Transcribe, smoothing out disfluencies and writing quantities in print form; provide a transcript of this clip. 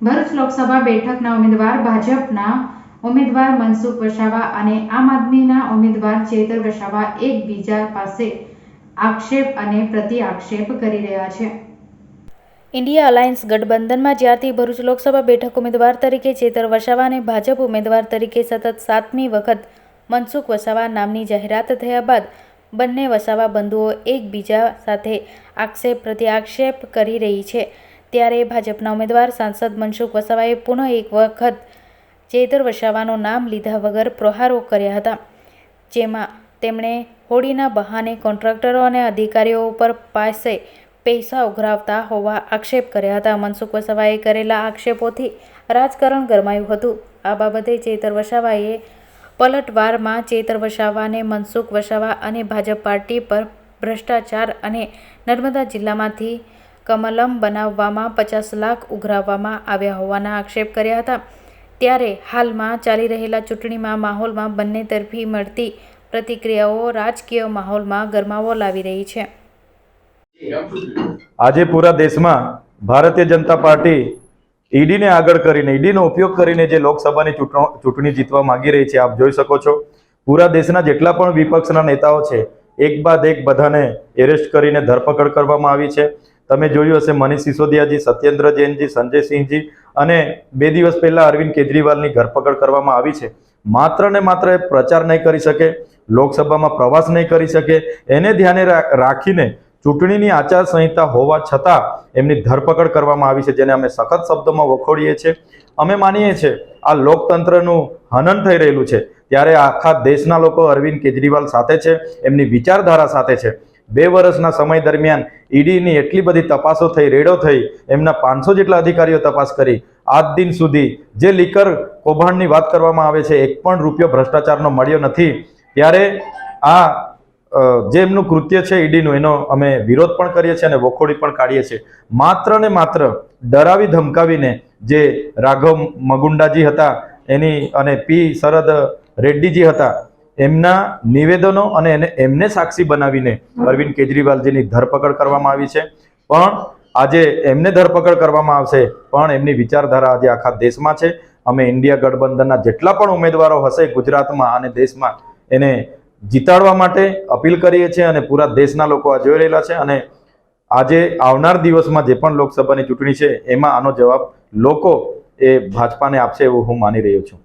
ભરૂચ લોકસભા બેઠકના ઉમેદવાર ભાજપના ઉમેદવાર મનસુખ વસાવા અને આમ આદમીના ઉમેદવાર ચેતર વસાવા એકબીજા પાસે આક્ષેપ અને પ્રતિ આક્ષેપ કરી રહ્યા છે। ઇન્ડિયા અલાયન્સ ગઠબંધનમાં જ્યારથી ભરૂચ લોકસભા બેઠક ઉમેદવાર તરીકે ચેતર વસાવા અને ભાજપ ઉમેદવાર તરીકે સતત 7મી વખત મનસુખ વસાવા નામની જાહેરાત થયા બાદ બંને વસાવા બંધુઓ એકબીજા સાથે આક્ષેપ પ્રતિ આક્ષેપ કરી રહી છે। ત્યારે ભાજપના ઉમેદવાર સાંસદ મનસુખ વસાવાએ પુનઃ એક વખત ચેતર વસાવાનું નામ લીધા વગર પ્રહારો કર્યા હતા, જેમાં તેમણે હોળીના બહાને કોન્ટ્રાક્ટરો અને અધિકારીઓ ઉપર પાસે પૈસા ઉઘરાવતા હોવા આક્ષેપ કર્યા હતા। મનસુખ વસાવાએ કરેલા આક્ષેપોથી રાજકારણ ગરમાયું હતું। આ બાબતે ચેતર વસાવાએ પલટવારમાં ચેતર વસાવાને મનસુખ વસાવા અને ભાજપ પાર્ટી પર ભ્રષ્ટાચાર અને નર્મદા જિલ્લામાંથી કમલમ બનાવવામાં 50 લાખ ઉઘરાવવામાં આવ્યા હોવાના આક્ષેપ કર્યા હતા। ત્યારે હાલમાં ચાલી રહેલા ચૂંટણીમાં માહોલમાં બંને તરફી મળતી પ્રતિક્રિયાઓ રાજકીય માહોલમાં ગરમાવો લાવી રહી છે। આજે પૂરા દેશમાં ભારતીય જનતા પાર્ટી ઈડીને આગળ કરીને ઈડીનો ઉપયોગ કરીને જે લોકસભાની ચૂંટણી જીતવા માંગી રહી છે। આપ જોઈ શકો છો, પૂરા દેશના જેટલા પણ વિપક્ષના નેતાઓ છે એક બાદ એક બધાને એરેસ્ટ કરીને ધરપકડ કરવામાં આવી છે। તમે જોયું હશે, મનીષ સિસોદિયાજી, સત્યેન્દ્ર જૈનજી, સંજય સિંહજી અને 2 દિવસ પહેલા અરવિંદ કેજરીવાલની ધરપકડ કરવામાં આવી છે। માત્ર ને માત્ર એ પ્રચાર નહીં કરી શકે, લોકસભામાં પ્રવાસ નહીં કરી શકે, એને ધ્યાને રાખીને ચૂંટણીની આચારસંહિતા હોવા છતાં એમની ધરપકડ કરવામાં આવી છે, જેને અમે સખત શબ્દોમાં વખોડીએ છીએ। અમે માનીએ છીએ આ લોકતંત્રનું હનન થઈ રહેલું છે, ત્યારે આખા દેશના લોકો અરવિંદ કેજરીવાલ સાથે છે, એમની વિચારધારા સાથે છે। 2 વર્ષના સમય દરમિયાન ઈડીની એટલી બધી તપાસો થઈ, રેડો થઈ, એમના 500 જેટલા અધિકારીઓ તપાસ કરી, આજ દિન સુધી જે લીકર કૌભાંડની વાત કરવામાં આવે છે, 1 પણ રૂપિયો ભ્રષ્ટાચારનો મળ્યો નથી। ત્યારે આ જે એમનું કૃત્ય છે ઈડીનું, એનો અમે વિરોધ પણ કરીએ છીએ અને વખોડી પણ કાઢીએ છીએ। માત્ર ને માત્ર ડરાવી ધમકાવીને જે રાઘવ મગુંડાજી હતા એની અને પી શરદ રેડ્ડીજી હતા, એમના નિવેદનો અને એમને સાક્ષી બનાવીને અરવિંદ કેજરીવાલજીની ધરપકડ કરવામાં આવી છે। પણ આજે એમને ધરપકડ કરવામાં આવશે, પણ એમની વિચારધારા આજે આખા દેશમાં છે। અમે ઇન્ડિયા ગઠબંધનના જેટલા પણ ઉમેદવારો હશે ગુજરાતમાં અને દેશમાં, એને જીતાડવા માટે અપીલ કરીએ છીએ અને પૂરા દેશના લોકો આ જોઈ રહેલા છે। અને આજે આવનાર દિવસમાં જે પણ લોકસભાની ચૂંટણી છે એમાં આનો જવાબ લોકો એ ભાજપાને આપશે એવું હું માની રહ્યો છું।